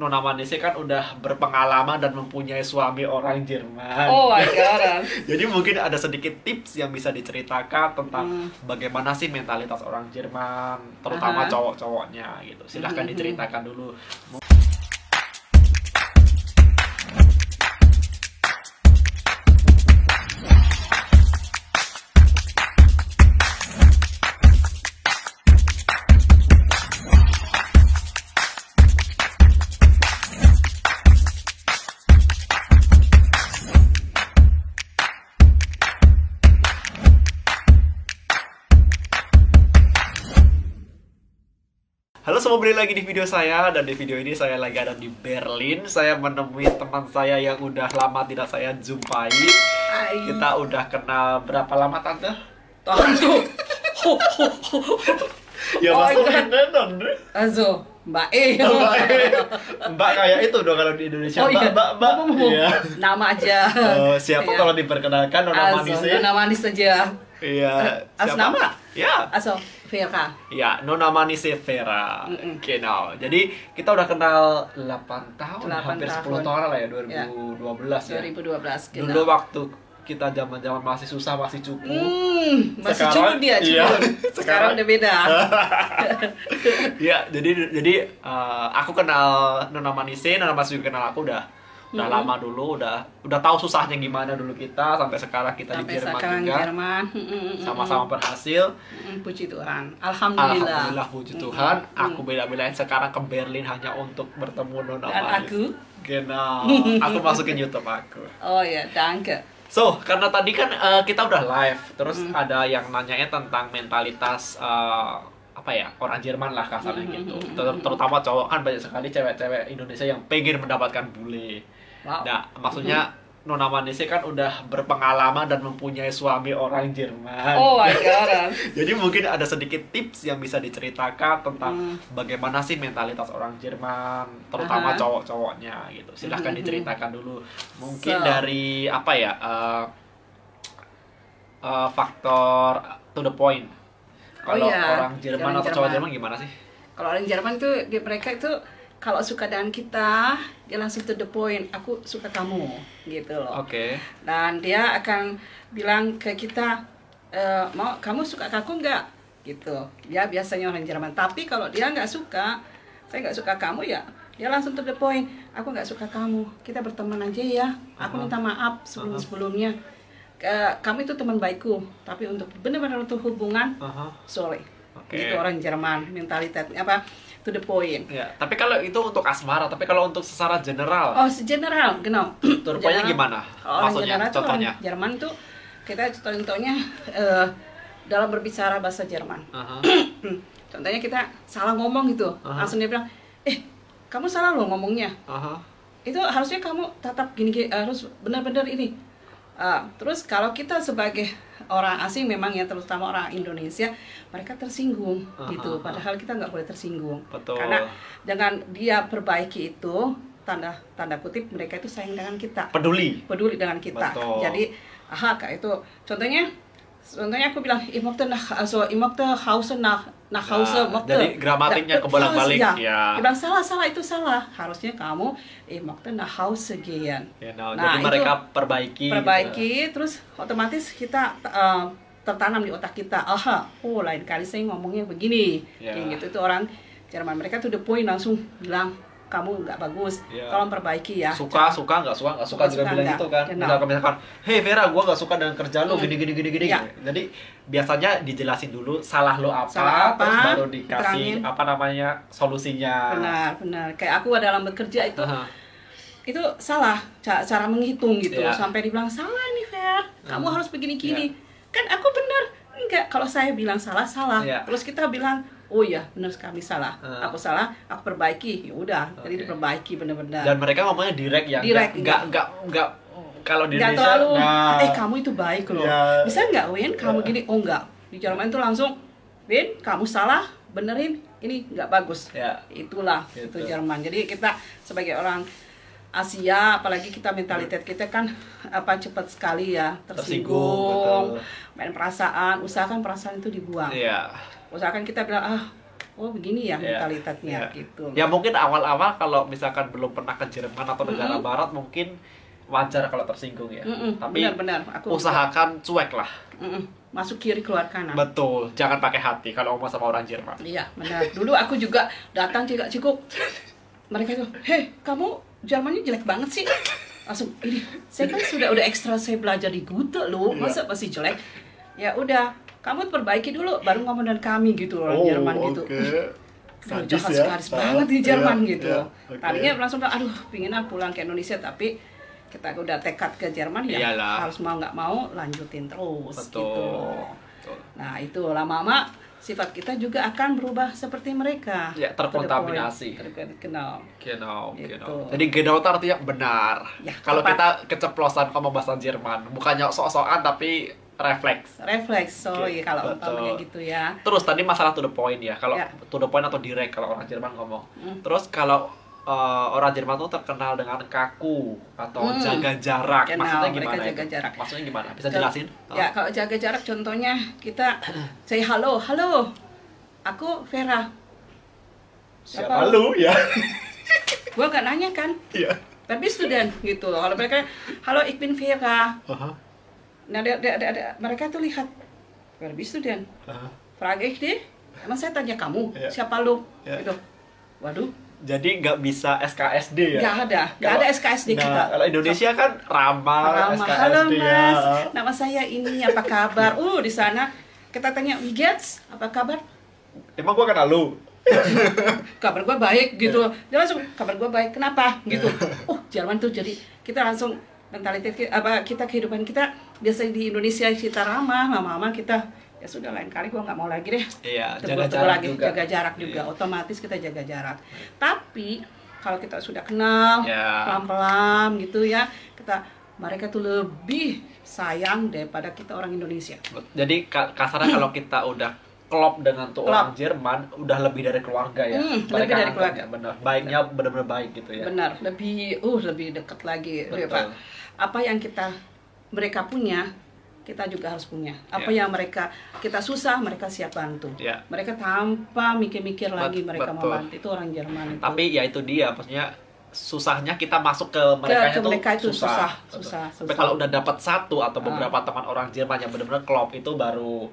Nona Manisnya kan udah berpengalaman dan mempunyai suami orang Jerman. Oh my god. Jadi mungkin ada sedikit tips yang bisa diceritakan tentang bagaimana sih mentalitas orang Jerman, terutama Aha. cowok-cowoknya gitu. Silahkan diceritakan dulu. Halo semua, balik lagi di video saya. Dan di video ini saya lagi ada di Berlin. Saya menemui teman saya yang udah lama tidak saya jumpai. Hai. Kita udah kenal berapa lama, Tante? Tahan tuh. Ya Oh my masukin Nenon. Also, Mbak E. Mbak kayak itu dong kalau di Indonesia. Oh iya. Mbak. Iya. Nama aja. Siapa Iya. kalau diperkenalkan Nona Also, Manisnya? Nona Manis saja. Iya. As Siapa? nama? Ya. Also, Vera. Ya, Nona Manisnya Vera. Mm-mm. Genau. Jadi kita udah kenal 8 tahun, 8 hampir 10 tahun. tahun lah ya, Ya. 2012 ya. 2012 kita. Dulu waktu kita zaman-zaman masih susah, masih cukup. Masih Sekarang- cukup dia, iya. cukup. Sekarang- Sekarang udah beda. Ya, jadi aku kenal Nona Manisnya, Nona Manis juga kenal aku udah lama dulu, udah tahu susahnya gimana dulu kita sampai sekarang kita Sampai di Jerman sekarang juga. Jerman. Sama-sama berhasil. Puji Tuhan. Alhamdulillah. Alhamdulillah, puji Tuhan. Aku bela-belain sekarang ke Berlin hanya untuk bertemu Nona Dan Manis. aku? Genau. Aku masukin YouTube aku. Oh ya, danke. So, karena tadi kan kita udah live, terus ada yang nanyanya tentang mentalitas apa ya, orang Jerman lah kasarnya gitu. Terutama cowok, kan banyak sekali cewek-cewek Indonesia yang pengen mendapatkan bule. Wow. Nah, maksudnya Nona Manisnya kan udah berpengalaman dan mempunyai suami orang Jerman. Oh my god. Jadi mungkin ada sedikit tips yang bisa diceritakan tentang bagaimana sih mentalitas orang Jerman, terutama Aha. cowok-cowoknya gitu. Silahkan diceritakan dulu. Mungkin So. dari apa ya, faktor to the point. Oh Kalau iya, orang Jerman orang atau cowok Jerman. Jerman gimana sih? Kalau orang Jerman tuh mereka itu kalau suka dengan kita, dia langsung to the point. Aku suka kamu, gitu loh. Oke. Dan dia akan bilang ke kita, mau kamu suka aku nggak? Gitu. Ya biasanya orang Jerman. Tapi kalau dia nggak suka, saya nggak suka kamu ya, dia langsung to the point. Aku nggak suka kamu. Kita berteman aja ya. Aku minta maaf sebelumnya. Kamu itu teman baikku. Tapi untuk benar-benar untuk hubungan, Aha. sorry. Oke. Gitu orang Jerman, mentalitasnya apa? To the point. Ya, tapi kalau itu untuk asmara, tapi kalau untuk secara general, Oh, general, genau. rupanya gimana? Orang Maksudnya, general tuh contohnya? orang Jerman tuh kita contohnya dalam berbicara bahasa Jerman. Aha. Contohnya kita salah ngomong gitu, langsung dia bilang, kamu salah loh ngomongnya. Aha. Itu harusnya kamu tetap gini, harus benar-benar ini. Terus kalau kita sebagai orang asing memang ya, terutama orang Indonesia, mereka tersinggung gitu. Padahal kita nggak boleh tersinggung. Betul. Karena dengan dia perbaiki itu, tanda kutip mereka itu sayang dengan kita. Peduli. Peduli dengan kita. Betul. Jadi, kayak itu. Contohnya aku bilang, ich möchte Hause nach Hause. Jadi gramatiknya kebolak-balik ya. Dia bilang salah itu salah. Harusnya kamu ich möchte nach Hause gehen. Ya, Nah, jadi itu mereka perbaiki. Gitu. terus otomatis kita tertanam di otak kita. Lain kali saya ngomongnya begini. Ya. Kayak gitu. Itu orang Jerman, mereka tuh the point langsung bilang kamu nggak bagus, Ya. tolong perbaiki ya. Suka, nggak suka juga Suka, bilang enggak. gitu kan. Genau. Misalkan, hey Vera, gua nggak suka dengan kerjaan lo gini. Ya. Jadi biasanya dijelasin dulu salah lo apa, Salah apa, terus baru dikasih terangin. apa namanya solusinya. Benar. Kayak aku dalam bekerja itu, Aha. itu salah cara menghitung gitu. Ya. Sampai dibilang salah nih Fer, kamu harus begini-gini. Kan aku benar. Enggak, kalau saya bilang salah. Ya. Terus kita bilang, oh ya benar sekali salah. Aku salah, aku perbaiki. Ya udah, jadi Oke. diperbaiki benar-benar. Dan mereka ngomongnya direct ya. Direct, Nggak kalau di Nggak Indonesia. terlalu, kamu itu baik loh. Ya. Bisa nggak Win, kamu gini? Oh enggak. Di Jerman itu langsung, Win, kamu salah, benerin. Ini nggak bagus. Ya. Itulah, Gitu. itu Jerman. Jadi kita sebagai orang Asia, apalagi kita mentalitas kita kan cepat sekali ya Tersinggung, tersinggung, main perasaan. Usahakan perasaan itu dibuang. Iya. Usahakan kita bilang oh begini ya Iya, mentalitasnya iya. gitu. Ya mungkin awal-awal kalau misalkan belum pernah ke Jerman atau negara barat mungkin wajar kalau tersinggung ya. Tapi Benar-benar aku usahakan cuek lah. masuk kiri keluar kanan. Betul, jangan pakai hati kalau ngomong sama orang Jerman. Iya, benar. Dulu aku juga datang cikuk. Mereka itu, hei, kamu Jermannya jelek banget sih. Langsung, ini, saya kan udah ekstra saya belajar di Gute loh, masa masih jelek? Ya udah, kamu perbaiki dulu, baru ngomong dengan kami gitu orang Jerman gitu. Aduh, jahat sekali banget di Jerman gitu. Tadinya langsung bilang, aduh, pingin pulang ke Indonesia, tapi kita udah tekad ke Jerman ya harus mau nggak mau lanjutin terus gitu. Nah itu lama-lama sifat kita juga akan berubah seperti mereka. Ya, terkontaminasi. Genau. Gitu. Jadi genau itu artinya benar. Ya, kalau kita keceplosan ngomong bahasa Jerman, bukannya sok-sokan tapi refleks. Sorry kalau umpamanya gitu ya. Terus tadi masalah to the point ya. Kalau to the point atau direct kalau orang Jerman ngomong. Terus kalau orang Jerman tuh terkenal dengan kaku atau jaga jarak. Maksudnya gimana? Jaga jarak. Maksudnya gimana? Bisa jelasin? Ya, kalau jaga jarak contohnya kita say halo, aku Vera. Siapa lu ya? Gua nggak nanya kan? Iya. Tapi student gitu. Kalau mereka halo ik bin Vera. Nah, mereka tuh lihat Verbi student. Frage ich dich, emang saya tanya kamu, siapa lu? Gitu. Waduh. Jadi nggak bisa SKSD ya? Nggak ada SKSD kita. Kalau Indonesia kan ramah SKSD. Halo Mas, ya. nama saya ini, apa kabar? Di sana kita tanya, wie geht's? Apa kabar? Emang gua kenal lu? Kabar gua baik gitu. Dia langsung, kabar gua baik, kenapa? Gitu. Jerman tuh jadi kita langsung mentalitas kita kehidupan kita biasa di Indonesia kita ramah, lama-lama kita ya sudah lain kali gua nggak mau lagi deh. Iya, jaga jarak juga. Otomatis kita jaga jarak. Tapi kalau kita sudah kenal pelan-pelan gitu ya, mereka tuh lebih sayang daripada kita orang Indonesia. Jadi kasarnya kalau kita udah klop dengan tuh orang Jerman, udah lebih dari keluarga ya. Lebih dari keluarga. Benar. Baiknya benar-benar baik gitu ya. Benar, lebih dekat lagi. Pak. Apa yang mereka punya, kita juga harus punya. Apa yang kita susah, mereka siap bantu. Mereka tanpa mikir-mikir lagi mereka mau bantu. Itu orang Jerman itu. Tapi ya itu dia, maksudnya susahnya kita masuk ke mereka itu susah. Tapi kalau udah dapat satu atau beberapa teman orang Jerman yang benar-benar klop, itu baru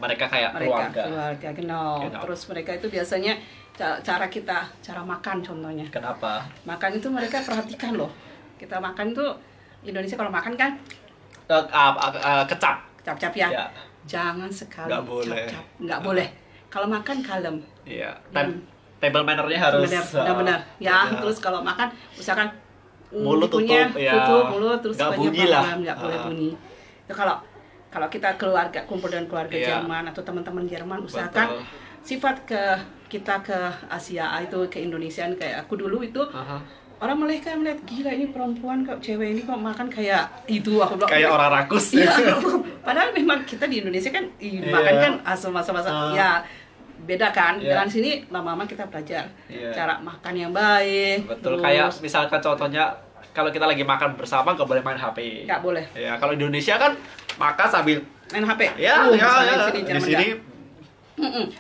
mereka kayak keluarga. Genau. Terus mereka itu biasanya cara makan contohnya. Kenapa? Makan itu mereka perhatikan loh. Kita makan tuh Indonesia kalau makan kan kecap ya. Jangan sekali cap. Nggak boleh. Kalau makan kalem. Iya. Table manner-nya harus benar. Ya, terus kalau makan usahakan mulut tutup mulut terus nggak bunyi lah. Nggak boleh bunyi. Itu kalau kita kumpul dengan keluarga Jerman atau teman-teman Jerman, usahakan sifat kita ke Asia itu ke Indonesia kayak aku dulu itu orang mereka melihat gila ini perempuan kok cewek ini kok makan kayak itu aku bilang kayak orang rakus. Iya. Padahal memang kita di Indonesia kan makan kan asal masa-masa ya beda kan. Dan sini lama-lama kita belajar cara makan yang baik. Betul. Kayak misalkan contohnya kalau kita lagi makan bersama nggak boleh main HP. Nggak boleh. Ya kalau di Indonesia kan makan sambil main HP. Ya. Di sini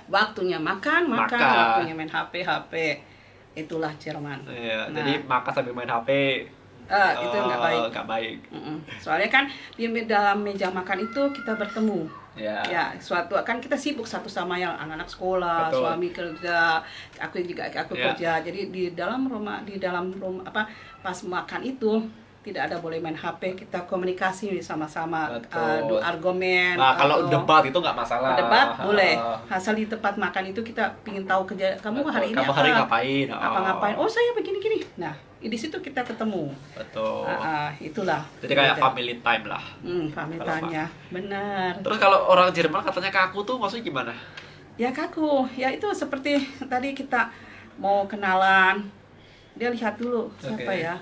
waktunya makan, waktunya main HP. Itulah Jerman. Jadi makan sambil main HP. Itu nggak baik. Soalnya kan di dalam meja makan itu kita bertemu. Suatu kan kita sibuk satu sama yang anak-anak sekolah, suami kerja, aku kerja. Jadi di dalam rumah pas makan itu tidak ada boleh main HP, kita komunikasi sama-sama, adu argumen. Nah, kalau debat itu nggak masalah. Debat boleh. Asal di tempat makan itu kita ingin tahu kerja kamu hari ini ngapain? Ngapain? Oh, saya begini-gini. Nah, di situ kita ketemu. Betul. Itulah. Jadi kayak family time lah. Family time-nya. Benar. Terus kalau orang Jerman katanya kaku tuh maksudnya gimana? Ya kaku. Ya itu seperti tadi kita mau kenalan. Dia lihat dulu siapa ya.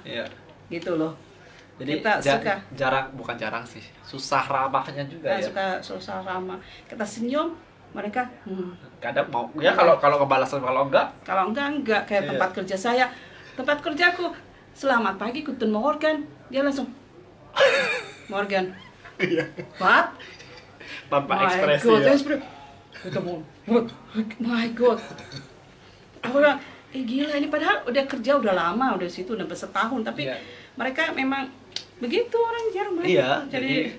Gitu loh. Jadi kita bukan jarang sih, susah ramahnya juga ya. Susah ramah. Kita senyum, mereka kadang mau ya kalau ngebalasan kalau enggak kayak tempat kerja saya. Tempat kerjaku, selamat pagi, guten Morgen. Dia langsung Morgen. What? Tanpa ekspresi ya. ketemu, my God, aku bilang, gila ini padahal udah kerja udah lama udah situ udah setahun tapi mereka memang begitu orang Jerman. Iya, jadi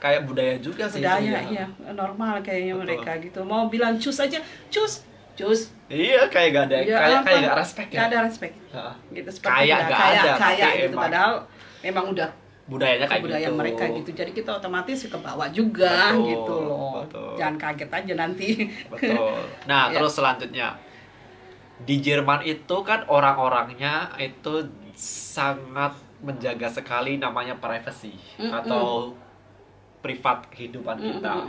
kayak budaya juga sih. Budaya, iya, normal kayaknya. Betul. Mereka gitu. Mau bilang cus aja, cus. Iya, kayak gak ada, kayak gak respect ya. Gak ada respect. Gitu, kayak gak ada, kayak gitu. Padahal memang udah budayanya kayak budaya gitu. mereka gitu. Jadi kita otomatis ke bawah juga. Betul, gitu loh. Betul. Jangan kaget aja nanti. Betul. Nah, terus selanjutnya di Jerman itu kan orang-orangnya itu sangat menjaga sekali namanya privacy atau privat kehidupan kita.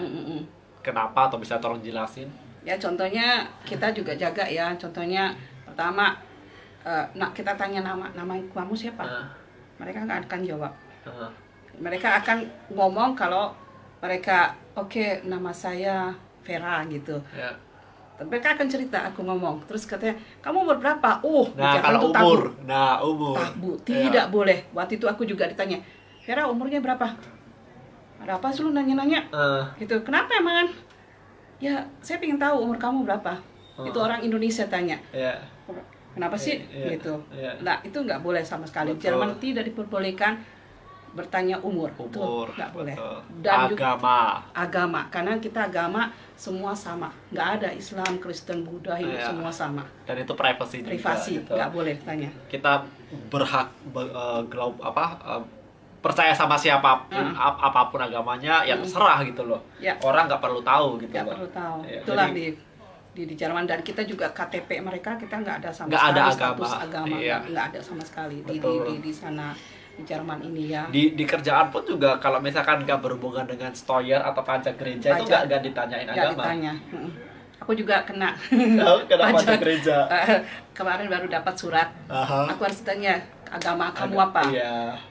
Kenapa, atau bisa tolong jelasin? Ya contohnya kita juga jaga ya. Contohnya pertama, kita tanya nama kamu siapa? Mereka nggak akan jawab. Mereka akan ngomong kalau mereka oke, nama saya Vera gitu. Mereka akan cerita, aku ngomong, terus katanya kamu umur berapa? Nah kalau umur, tabu, tidak boleh. Waktu itu aku juga ditanya, Vera umurnya berapa? Ada apa sih lu nanya-nanya? Gitu, kenapa emang? Ya saya pengen tahu umur kamu berapa. Itu orang Indonesia tanya. Kenapa sih? Gitu. Nah itu nggak boleh sama sekali. Jerman tidak diperbolehkan bertanya umur. Tuh, nggak boleh. Dan agama, karena kita agama semua sama, nggak ada Islam, Kristen, Buddha, Hindu, semua sama. Dan itu privasi gitu. Nggak boleh tanya. Kita berhak percaya sama siapapun, apapun agamanya, ya terserah gitu loh. Orang nggak perlu tahu gitu loh. Nggak perlu tahu. Itulah di Jerman, dan kita juga KTP mereka kita nggak ada sama sekali ada status agama, nggak ada sama sekali di sana. Di Jerman ini ya. Di kerjaan pun juga kalau misalkan nggak berhubungan dengan Steuer atau pajak gereja itu nggak ditanyain agama. Ditanya. Aku juga kena. Kena pajak gereja. Kemarin baru dapat surat. Aku harus tanya agama kamu apa?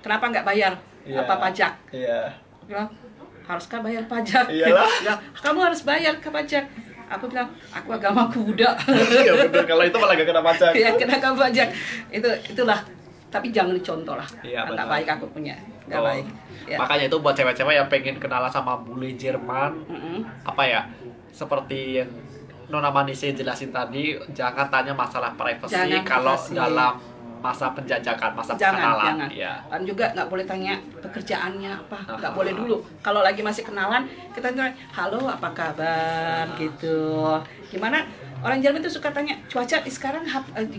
Kenapa nggak bayar apa pajak? Aku bilang, haruskah bayar pajak? Iyalah. Ya, kamu harus bayar ke pajak. Aku bilang, aku agamaku Buddha. Iya benar, kalau itu malah gak kena pajak. Iya, kena pajak. Itulah. Tapi jangan dicontoh lah. Nggak baik aku punya. Nggak baik. Makanya itu buat cewek-cewek yang pengen kenalan sama bule Jerman, apa ya, seperti yang Nona Manise jelasin tadi, jangan tanya masalah privasi kalau dalam masa penjajakan, masa kenalan. Dan juga nggak boleh tanya pekerjaannya apa, nggak boleh dulu. Kalau lagi masih kenalan, kita tanya, halo apa kabar gitu. Gimana? Orang Jerman itu suka tanya cuaca di sekarang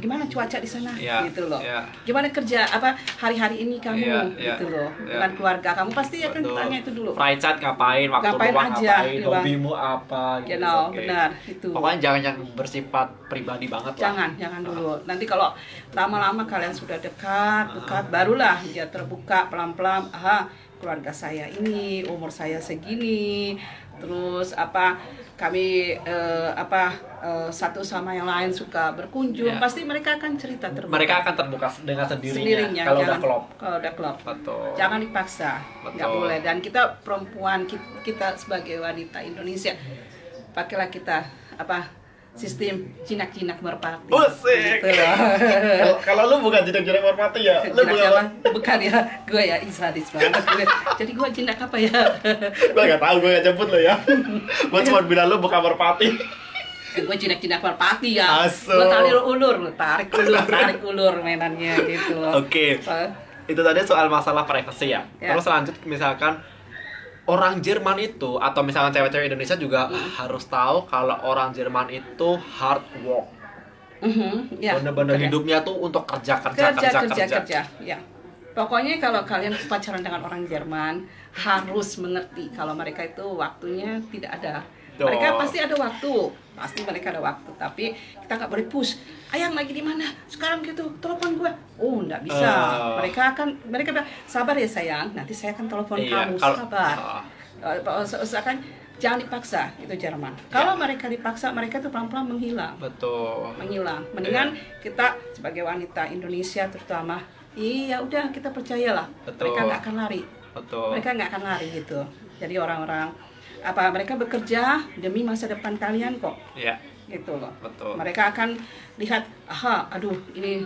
gimana cuaca di sana gitu loh. Gimana kerja apa hari-hari ini kamu gitu loh. Dengan keluarga kamu pasti akan ditanya itu dulu. Freizeit ngapain, waktu luang ngapain, hobimu apa gitu. Benar itu. Pokoknya jangan yang bersifat pribadi banget lah. Jangan dulu. Nanti kalau lama-lama kalian sudah dekat, barulah dia terbuka pelan-pelan, keluarga saya ini, umur saya segini. Terus kami satu sama yang lain suka berkunjung, pasti mereka akan cerita terbuka. Mereka akan terbuka dengan sendirinya kalau udah klop. Betul. Jangan dipaksa, nggak boleh. Dan kita perempuan, kita sebagai wanita Indonesia, pakailah kita sistem jinak-jinak merpati. Gitu kalau lu bukan jinak-jinak merpati ya? Lu bukan ya, gue ya sadis banget. Jadi gue jinak apa ya? Gue nggak tahu, gue nggak jemput lo ya. Gue cuma bilang lu bukan merpati. Gue jinak-jinak merpati ya. Gue tarik ulur mainannya gitu. Oke. Itu tadi soal masalah privasi ya. Terus lanjut misalkan orang Jerman itu, atau misalkan cewek-cewek Indonesia juga harus tahu kalau orang Jerman itu hard work. Bener-bener hidupnya tuh untuk kerja. Ya. Pokoknya kalau kalian pacaran dengan orang Jerman harus mengerti kalau mereka itu waktunya tidak ada. Mereka pasti ada waktu, tapi kita nggak boleh push. Ayang lagi di mana? Sekarang gitu, telepon gue. Nggak bisa. Mereka bilang, sabar ya sayang, nanti saya akan telepon kamu. Sabar. Usahakan jangan dipaksa, itu Jerman. Kalau mereka dipaksa, mereka tuh pelan-pelan menghilang. Betul. Menghilang. Mendingan kita sebagai wanita Indonesia terutama, udah kita percayalah. Betul. Mereka nggak akan lari. Betul. Mereka nggak akan lari gitu. Jadi orang-orang mereka bekerja demi masa depan kalian kok. Gitu loh. Betul. Mereka akan lihat, ini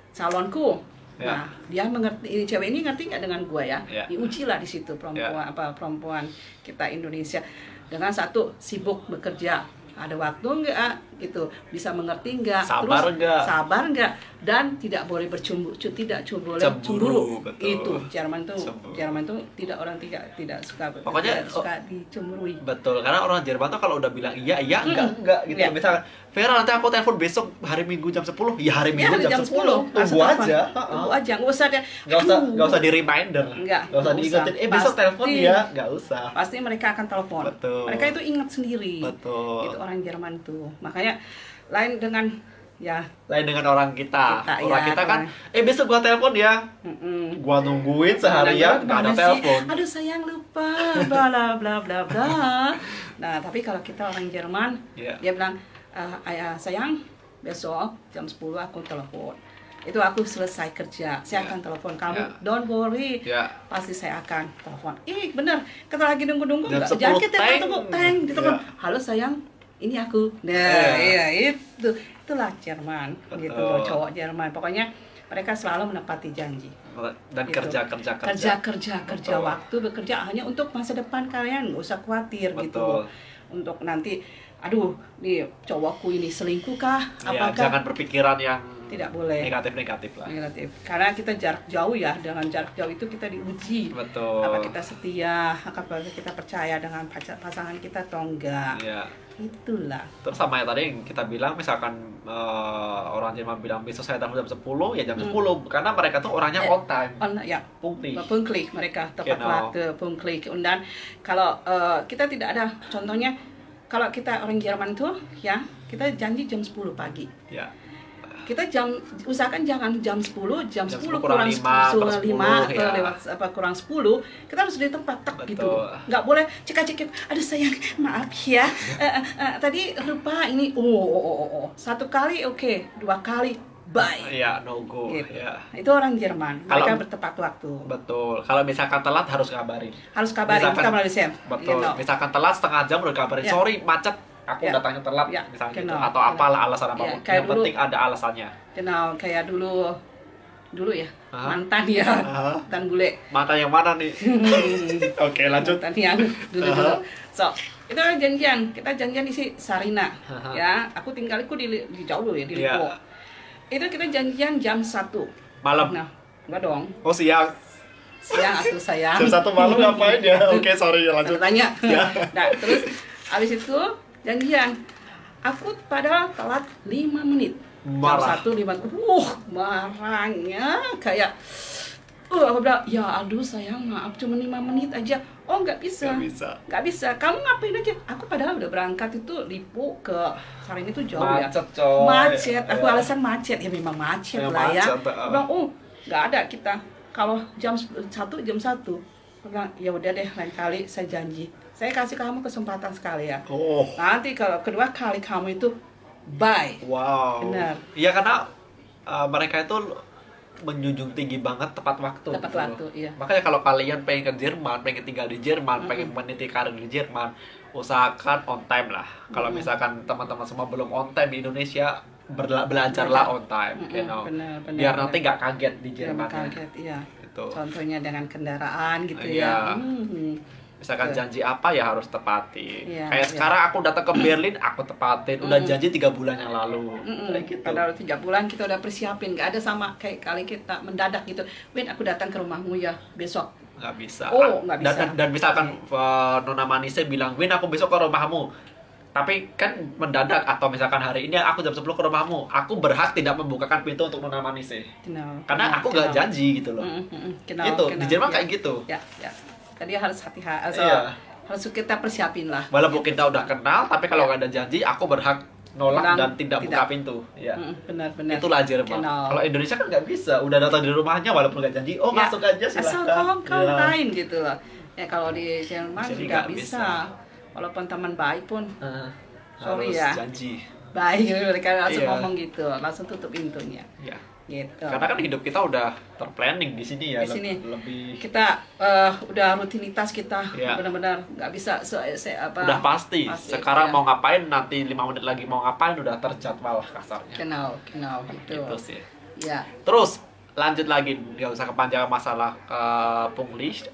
calonku. Nah, dia mengerti, ini cewek ini ngerti nggak dengan gua ya? Diuji lah di situ perempuan kita Indonesia. dengan satu sibuk bekerja, ada waktu nggak gitu, bisa mengerti nggak, Sabar terus nggak? sabar nggak, dan tidak boleh tidak boleh Cemburu, betul. Itu Jerman Cemburu. tuh tidak suka, Pokoknya, tidak suka dicemburui. Betul, karena orang Jerman tuh kalau udah bilang iya, iya, enggak gitu. Iya. Misalkan, Vera nanti aku telepon besok hari Minggu jam 10, ya hari Ya, Minggu jam 10. Tunggu aja. Tunggu aja, nggak usah deh. Nggak usah di reminder. Nggak usah diingetin, besok telepon ya, nggak usah. Pasti mereka akan telepon. Betul. Mereka itu ingat sendiri. Betul. Itu orang Jerman tuh. Makanya lain dengan lain dengan orang kita. Orang ya, kita kan, besok gua telepon ya. Gua nungguin seharian nggak ada telepon. Aduh sayang lupa, bla bla bla bla bla. Nah tapi kalau kita orang Jerman, dia bilang, ayah sayang besok jam 10 aku telepon. Itu aku selesai kerja, saya akan telepon kamu. Don't worry, pasti saya akan telepon. Bener, kita lagi nunggu-nunggu, jangan kita tunggu, ditelepon. Halo sayang, ini aku. Nah, iya itulah Jerman, gitu loh, cowok Jerman. Pokoknya mereka selalu menepati janji. Dan gitu. kerja waktu bekerja hanya untuk masa depan kalian, nggak usah khawatir. Betul. Gitu. Untuk nanti, aduh, nih cowokku ini selingkuh kah? Apakah? Jangan berpikiran yang tidak boleh negatif lah. Negatif. Karena kita jarak jauh ya, dengan jarak jauh itu kita diuji. Betul. Apa kita setia, apakah kita percaya dengan pasangan kita atau enggak. Iya. Itulah. Terus sama yang tadi yang kita bilang, misalkan orang Jerman bilang besok saya telepon jam 10, ya jam 10 karena mereka tuh orangnya on time. Pünktlich mereka, tepat waktu, pünktlich. Dan kalau kita tidak ada, contohnya kalau kita orang Jerman tuh ya, kita janji jam 10 pagi. Ya. Kita usahakan jangan jam 10 kurang 5 atau lewat kurang 10, kita harus di tempat gitu. Nggak boleh cekak-cekik, aduh sayang maaf ya, tadi lupa ini, satu kali oke, dua kali bye. Iya, no go. Gitu. Ya. Itu orang Jerman, mereka bertepat waktu. Betul. Kalau misalkan telat harus kabarin. Kita melalui SEM. Betul. Misalkan telat setengah jam udah kabarin, sorry macet. Aku datangnya telat, misalnya gitu. Atau apalah alasan apapun. Yang penting ada alasannya. Kayak dulu ya, mantan ya, mantan bule. Mantan yang mana nih? Oke, lanjut. Mantan yang dulu. So, itu janjian. Kita janjian di Sarina. Ya, aku tinggalku di jauh ya, di Lipo. Itu kita janjian jam 1 malam. Nah, enggak dong. Oh, siang. Siang aku sayang. Jam 1 malam ngapain ya? Oke, sorry, lanjut. Tanya. Nah, terus habis itu janjian, aku padahal telat 5 menit. Marah. Jam 1 5 marahnya kayak aku bilang, ya aduh sayang maaf cuma 5 menit aja. Oh nggak bisa. Kamu ngapain aja? Aku padahal udah berangkat itu Lipo ke Sarina itu jauh macet, ya. Macet. Aku alasan macet, ya memang macet lah ya. Aku bilang, nggak ada kita. Kalau jam 1 jam 1. Aku bilang, ya udah deh lain kali saya janji. Saya kasih kamu kesempatan sekali ya. Nanti kalau kedua kali kamu itu bye. Wow. Benar. Iya karena mereka itu menjunjung tinggi banget tepat waktu. Tepat waktu, iya. Makanya kalau kalian pengen ke Jerman, pengen tinggal di Jerman, pengen meniti karir di Jerman, usahakan on time lah. Kalau misalkan teman-teman semua belum on time di Indonesia, belajarlah on time, benar, biar nanti nggak kaget di Jerman. Kaget, iya. Gitu. Contohnya dengan kendaraan gitu ya. Misalkan janji apa ya harus tepati. Kayak iya. sekarang aku datang ke Berlin, aku tepatin. Udah janji 3 bulan yang lalu. Kayak gitu. Padahal 3 bulan kita udah persiapin. Gak ada sama kayak kali kita mendadak gitu. Win, aku datang ke rumahmu ya besok. Nggak bisa. Nggak bisa. Dan misalkan Nona Manise bilang, Win aku besok ke rumahmu. Tapi kan mendadak, atau misalkan hari ini aku jam 10 ke rumahmu, aku berhak tidak membukakan pintu untuk Nona Manise. Karena aku nggak janji gitu loh. Itu di Jerman kayak gitu. Ya. Jadi harus hati-hati, harus kita persiapin lah. Walaupun kita udah kenal, tapi kalau nggak ada janji, aku berhak nolak dan tidak buka pintu. Ya. Benar. Itulah Jerman. Kalau Indonesia kan nggak bisa, udah datang di rumahnya walaupun nggak janji, masuk aja silahkan. Asal kawan gitu loh. Ya kalau di Jerman nggak bisa. Walaupun teman baik pun, sorry harus ya. Janji. Baik, mereka langsung ngomong gitu, langsung tutup pintunya. Iya. Gitu. Karena kan hidup kita udah terplanning di sini ya. Di sini lebih kita udah rutinitas kita benar-benar nggak bisa udah pasti. Sekarang mau ngapain, nanti 5 menit lagi mau ngapain udah terjadwal kasarnya. Kenal gitu sih. Ya. Terus lanjut lagi, nggak usah kepanjangan masalah Punglish.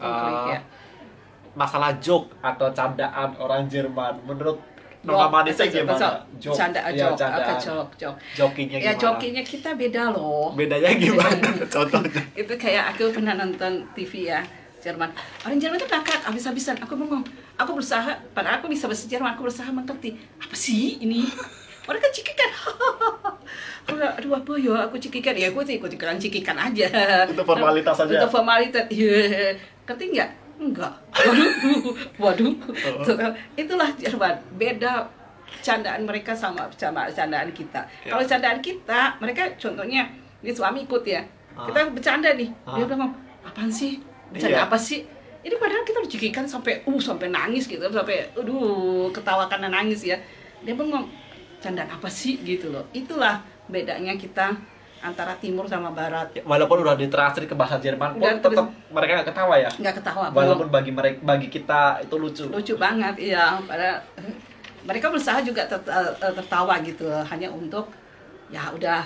masalah joke atau candaan orang Jerman, menurut Nona Manisa gimana? Joke, Candaan, ya, joke, candaan. joke. Jokingnya Ya, gimana? jokingnya kita beda loh. Bedanya gimana? Contohnya? Itu kayak aku pernah nonton TV ya, Jerman. Orang Jerman itu ngakak habis-habisan. Aku ngomong, aku berusaha, padahal aku bisa bahasa Jerman, aku berusaha mengerti. Apa sih ini? Orang kan cikikan. Aku bilang, aduh apa ya, aku cikikan. Ya aku ikut ikutan cikikan aja. Itu formalitas aja. Itu formalitas. Iya. Ngerti nggak? Enggak. Waduh. Itulah Jerman. Beda candaan mereka sama candaan kita. Ya. Kalau candaan kita, mereka contohnya, ini suami ikut ya. Kita bercanda nih. Dia bilang, apaan sih? Bercanda Iya. apa sih? Ini padahal kita dicekikan sampai nangis gitu, sampai ketawakan dan nangis ya. Dia bengong, candaan apa sih gitu loh. Itulah bedanya kita antara timur sama barat. Ya, walaupun udah ditranslate ke bahasa Jerman pun Udah tetap mereka nggak ketawa ya. Nggak ketawa. Walaupun bagi kita itu lucu. Lucu banget, iya. Padahal mereka berusaha juga tertawa gitu, hanya untuk ya udah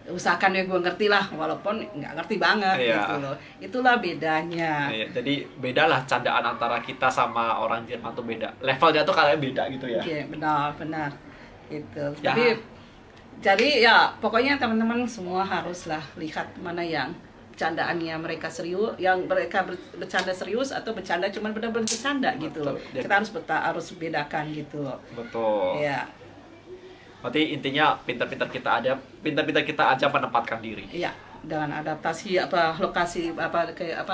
usahakan ya gue ngerti lah, walaupun nggak ngerti banget gitu loh. Itulah bedanya. Iya, jadi bedalah candaan antara kita sama orang Jerman tuh beda. Levelnya tuh kalian beda gitu ya. Oke, benar gitu. Ya. Tapi jadi ya pokoknya teman-teman semua haruslah lihat mana yang bercandaannya mereka serius, yang mereka bercanda serius atau bercanda cuma benar-benar bercanda gitu loh. Betul. Kita harus bedakan gitu loh. Betul. Iya. Berarti intinya pintar-pintar kita aja menempatkan diri. Iya, dengan adaptasi lokasi kayak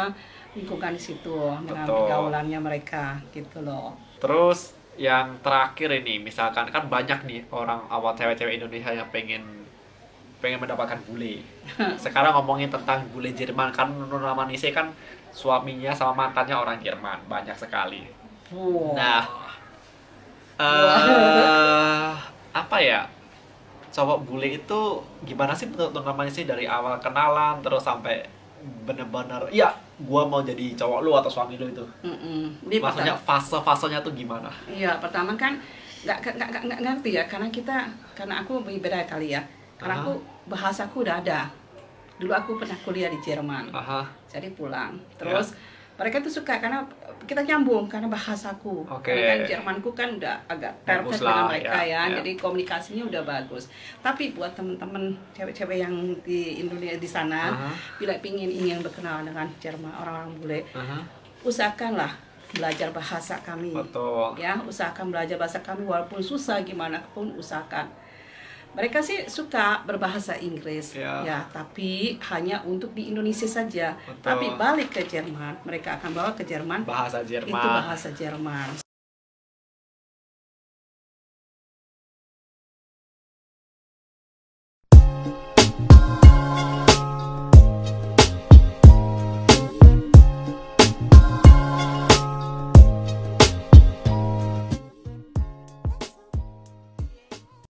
lingkungan di situ dengan Betul. pergaulannya mereka gitu loh. Terus yang terakhir ini, misalkan kan banyak nih orang awal cewek-cewek Indonesia yang pengen mendapatkan bule. Sekarang ngomongin tentang bule Jerman, kan Nona Manisa kan suaminya sama mantannya orang Jerman, banyak sekali. Wow. Nah, apa ya? Cowok bule itu gimana sih menurut Nona Manisa dari awal kenalan terus sampai bener-bener ya gua mau jadi cowok lu atau suami lu itu. Ini Maksudnya fase-fasenya tuh gimana? Iya, pertama kan nggak ngerti ya, karena aku beda kali ya. Karena aku bahasaku udah ada. Dulu aku pernah kuliah di Jerman. Aha. Jadi pulang. Terus mereka tuh suka karena kita nyambung karena bahasaku. Oke. Karena kan Jermanku kan udah agak Bagus perfect dengan lah, mereka ya. ya. Jadi komunikasinya udah bagus. Tapi buat temen-temen cewek-cewek yang di Indonesia di sana, bila ingin berkenalan dengan Jerman, orang-orang bule, usahakanlah belajar bahasa kami. Betul. Ya, usahakan belajar bahasa kami walaupun susah gimana pun usahakan. Mereka sih suka berbahasa Inggris, ya, tapi hanya untuk di Indonesia saja. Betul. Tapi balik ke Jerman, mereka akan bawa ke Jerman Bahasa Jerman. itu bahasa Jerman